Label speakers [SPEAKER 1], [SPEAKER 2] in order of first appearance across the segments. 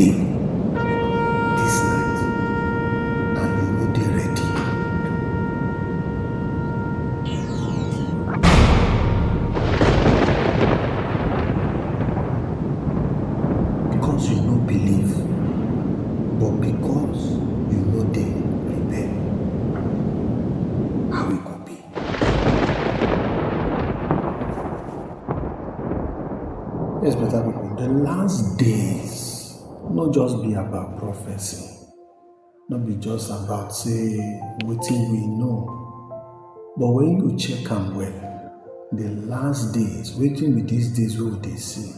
[SPEAKER 1] dey this night and you no dey ready. Because you no believe, but because you no dey prepare, how it go be? Yes, better people, the last days not just be about prophecy, not be just about say wetin we know, but when you check am well, the last days, wetin be these days wey we dey see,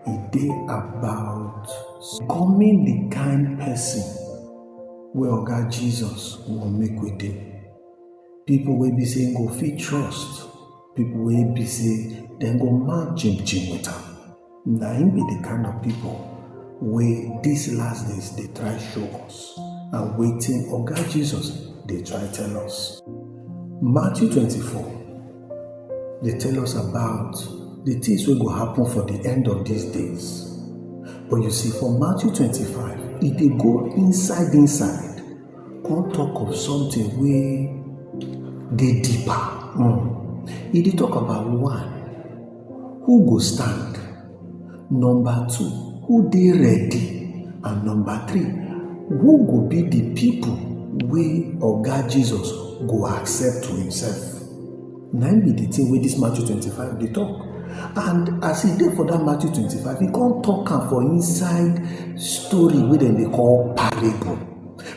[SPEAKER 1] e dey about becoming the kind person wey Oga Jesus wan make we dey. People wey be say go fit trust, people wey be say dem go match jim with am. Na him be the kind of people wey these last days dey try show us and wetin Oga Jesus dey try tell us. Matthew 24 dey tell us about the things wey go happen for the end of these days. But you see, for Matthew 25, e dey go inside, come talk of something wey dey deeper. E dey talk about one, who go stand? Number 2, who dey ready? And number 3, who go be the people wey Oga Jesus go accept to himself? Na him be the thing wey this Matthew 25 dey talk. And as e dey for that Matthew 25, e come talk am for inside story wey dem dey call parable.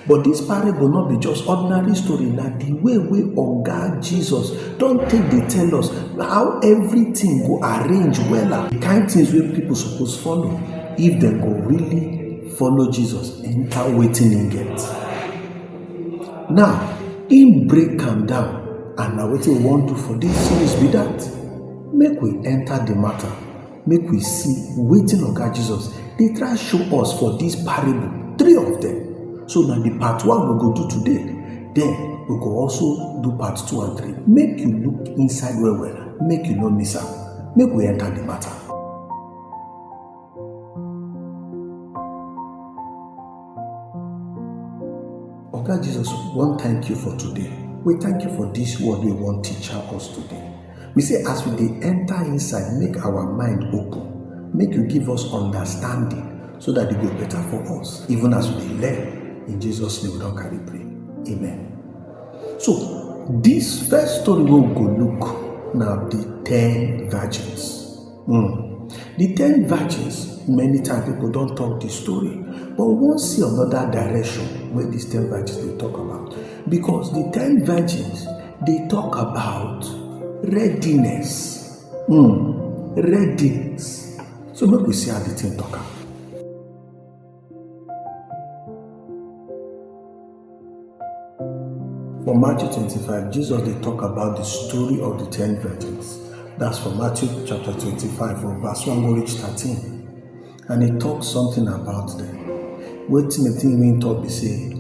[SPEAKER 1] But this parable not be just ordinary story, na the way wey Oga Jesus don take dey tell us how everything go arrange wella, the kind things wey people suppose follow if dem go really follow Jesus enter wetin him get. Now, him break am down, and na wetin we wan do for this series be that. Make we enter the matter, make we see wetin Oga Jesus dey try show us for this parable, 3 of them. So na the part 1 we go do today, then we go also do part 2 and 3. Make you look inside well, make you no miss am. Make we enter the matter. Oga Jesus, we wan thank you for today. We thank you for this word we wan teach us today. We say as we dey enter inside, make our mind open, make you give us understanding so that it go better for us, even as we dey learn. In Jesus' name we don carry pray. Amen. So, this first story wey we go look na the 10 virgins. The 10 virgins, many times people don't talk this story, but we won't see another direction where these 10 virgins they talk about. Because the 10 virgins, they talk about readiness. Readiness. So make we see how the thing talk about. For Matthew 25, Jesus they talk about the story of the 10 virgins. That's from Matthew chapter 25, from verse 1 go reach 13. And he talks something about them. Wetin the thing we talk be say,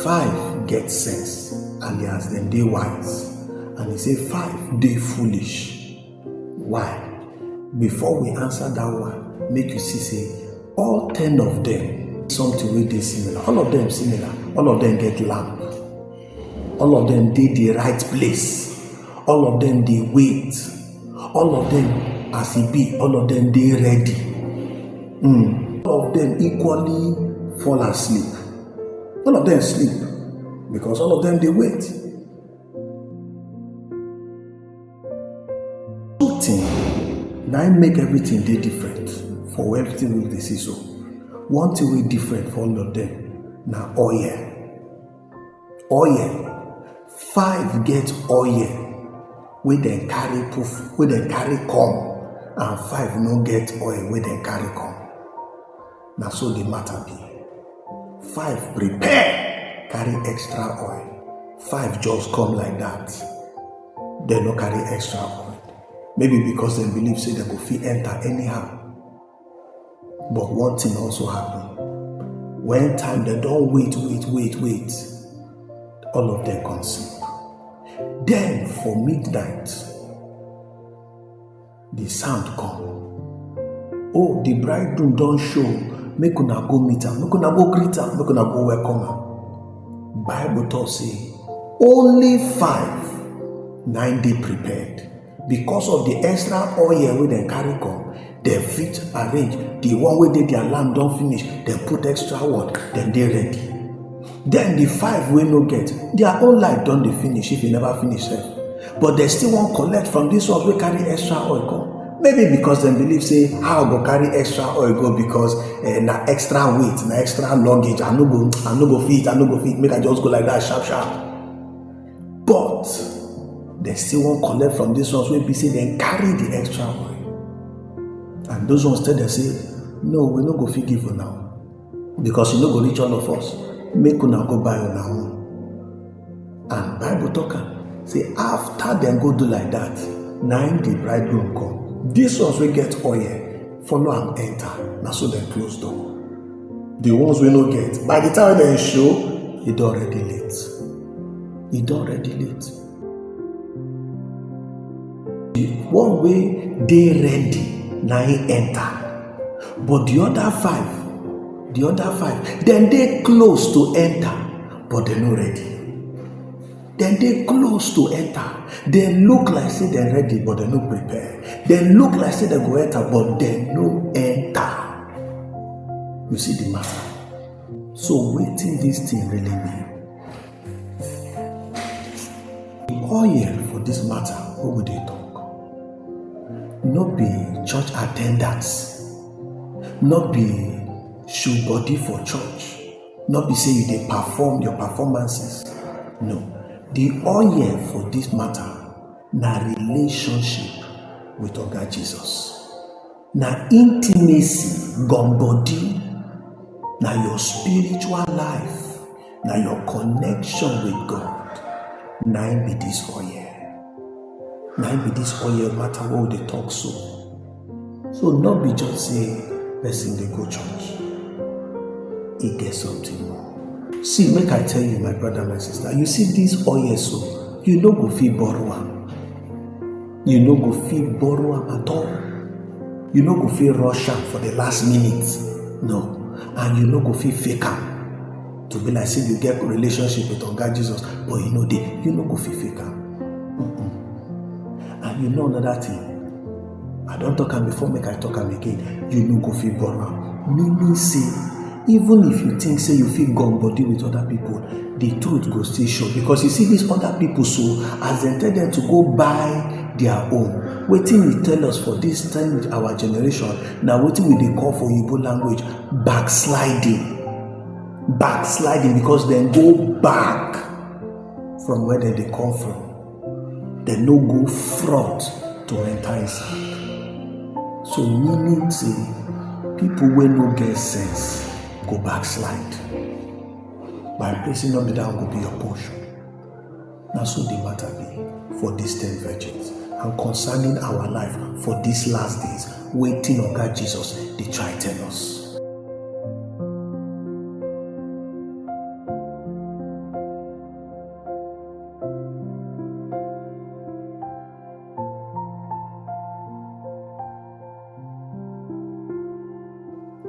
[SPEAKER 1] 5 get sense, and they as them they wise. And he say 5 they foolish. Why? Before we answer that one, make you see say all 10 of them something wey dey similar. All of them similar. All of them get lamp. All of them did the right place. All of them they wait. All of them as he be. All of them they ready. All of them equally fall asleep. All of them sleep because all of them they wait. Two things now make everything they different for everything we they see so. One thing we different for all of them now oil. Oil. 5 get oil wey dem carry poof, wey dem carry come, and 5 no get oil wey dem carry come. Na so the matter be. 5 prepare, carry extra oil. 5 just come like that. Dem no carry extra oil. Maybe because dem believe say dem go fit enter anyhow. But one thing also happen. When time dem don wait, all of them come sleep. Then for midnight, the sound come. Oh, the bridegroom don't show. make una go meet am, make una go greet am, make una go welcome am. Bible talk say only 5 na dey prepared. Because of the extra oil wey dem carry come, dem fit arrange. The one wey dey their lamp don finish, dem put extra one, dem dey ready. Then the 5 wey no get, their own life don dey finish if e never finish sef. But dem still wan collect from dis ones wey carry extra oil come. Maybe because dem believe say how I go carry extra oil go because na extra weight, na extra luggage. I no go fit, make I just go like that sharp sharp. But dem still wan collect from dis ones wey be say dem carry the extra oil. And those ones tell dem say, no, we no go fit give una because e no go reach all of us. Make una go buy una own. And Bible talk am say after dem go do like that, na im the bridegroom come. These ones wey get oil follow am enter. Na so dem close door. The ones wey no get, by the time dem show, e don already late. E don already late. The one wey dey ready na im enter. But the other five, dem dey close to enter, but dem no ready. Dem dey close to enter. Dem look like say dem ready, but dem no prepare. Dem look like say dem go enter, but dem no enter. You see the matter? So wetin dis thing really mean? The oil for dis matter wey we dey talk, no be church attendance, no be show body for church, no be say you dey perform your performances. No. The oil for this matter na relationship with Oga Jesus. Na intimacy, gum body, na your spiritual life, na your connection with God. Na im be this oil. Na im be this oil matter what we dey talk so. So not be just say person dey go church. E get something more. See, make I tell you, my brother, my sister, you see this oil so, you no go fit borrow am. You no go fit borrow am at all. You no go fit rush am for the last minute. No. And you no go fit fake am. To be like say you get relationship with Oga Jesus, but you know you no go fit fake am. And you know another thing. I don't talk am before, make I talk am again. You no go fit borrow am. Meaning say, even if you think say you fit gum body with other people, the truth go still show. Because you see these other people so, as they tell them to go buy their own, wetin we tell us for this time, our generation, now wetin we dey call for Igbo language, backsliding, because dem go back from where they come from. They no go front to enter inside. So meaning say, people wey no get sense go backslide. By placing on the down go be your portion. Now so the matter be for these 10 virgins and concerning our life for these last days, waiting on God Jesus, they try tell us.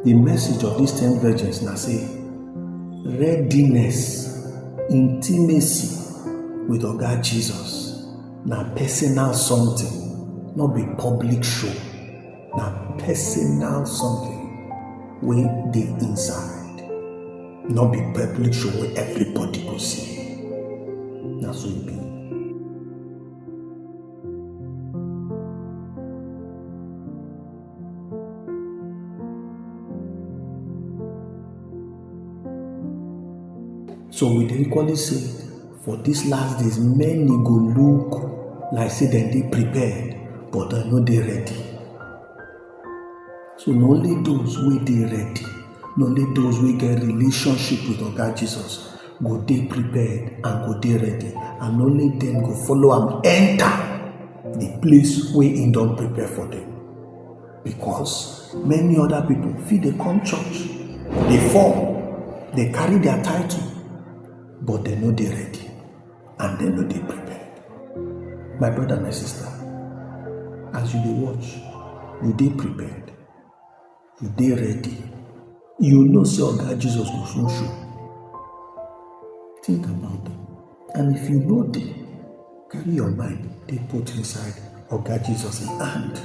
[SPEAKER 1] The message of these 10 virgins now say, readiness, intimacy with Oga Jesus, na personal something, not be public show, na personal something wey dey inside, not be public show where everybody go see. Na so it be. So we dey equally say, for these last days, many go look like say dem dey prepared, but dem no dey ready. So not only those wey dey ready, not only those wey get relationship with Oga Jesus go dey prepared and go dey ready, and only them go follow am enter the place where He don prepare for them. Because many other people fit dey come church, dey form, they carry their title, but they no dey ready and they no dey prepared. My brother, my sister, as you dey watch, you dey prepared, you dey ready, You know say Oga Jesus go soon show. Think about that. And if you know dey, carry your mind, dey put inside Oga Jesus in hand,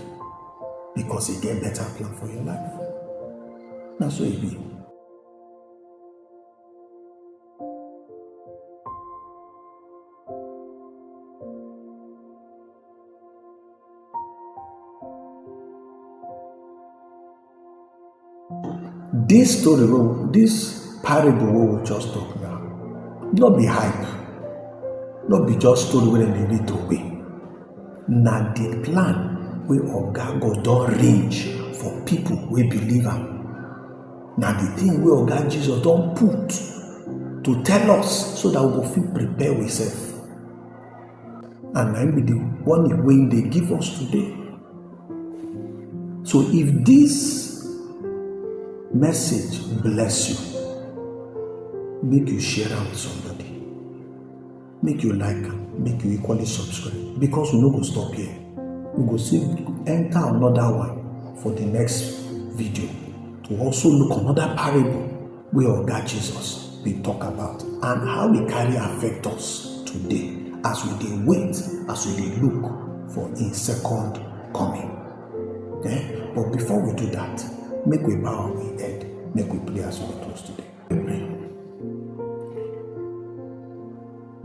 [SPEAKER 1] because he get better plan for your life. Na so e be. This story, this parable wey we just talk now, no be hype, no be just story wey dem dey read away. Na the plan wey Oga God don arrange for people wey believe am. Na the thing wey Oga Jesus don put to tell us so that we go fit prepare ourselves. And na be the one wey dey give us today. So if this message bless you, make you share am with somebody, make you like am, make you equally subscribe, because we no go stop here. We go still enter another one for the next video to also look another parable wey Oga Jesus dey talk about, and how e carry affect us today as we dey wait, as we dey look for im second coming. But before we do that, make we bow our head, make we pray as we dey close today. Amen.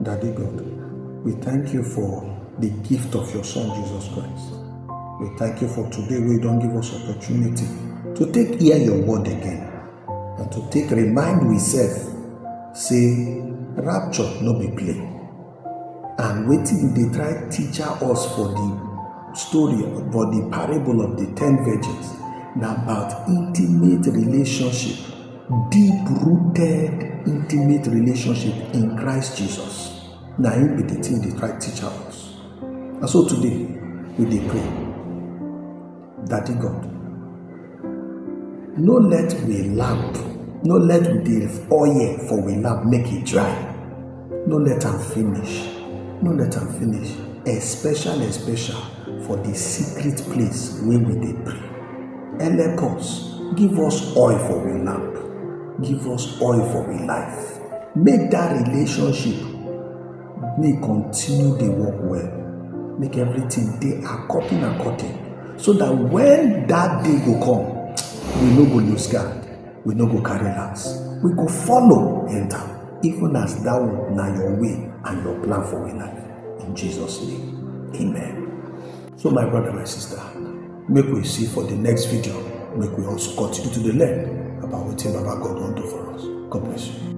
[SPEAKER 1] Daddy God, we thank you for the gift of your Son Jesus Christ. We thank you for today wey you don give us opportunity to take hear your word again, and to take remind we self say rapture no be play. And wetin you dey try teach us for the story, for the parable of the 10 virgins, na about intimate relationship, deep-rooted intimate relationship in Christ Jesus. Na him be the thing they try teach us. And so today, we dey pray, Daddy God, no let we lamp, no let the oil for we lamp make it dry. No let am finish. No let am finish. Especially for the secret place where we dey pray. Help us, give us oil for we lamp, give us oil for we life. Make that relationship may continue dey work well. Make everything dey according, so that when that day go come, we no go lose guard, we no go carry last, we go follow enter, even as that one na your way and your plan for we life. In Jesus' name, amen. So my brother, my sister, make we see for the next video, make we also continue to learn about what Baba God don do for us. God bless you.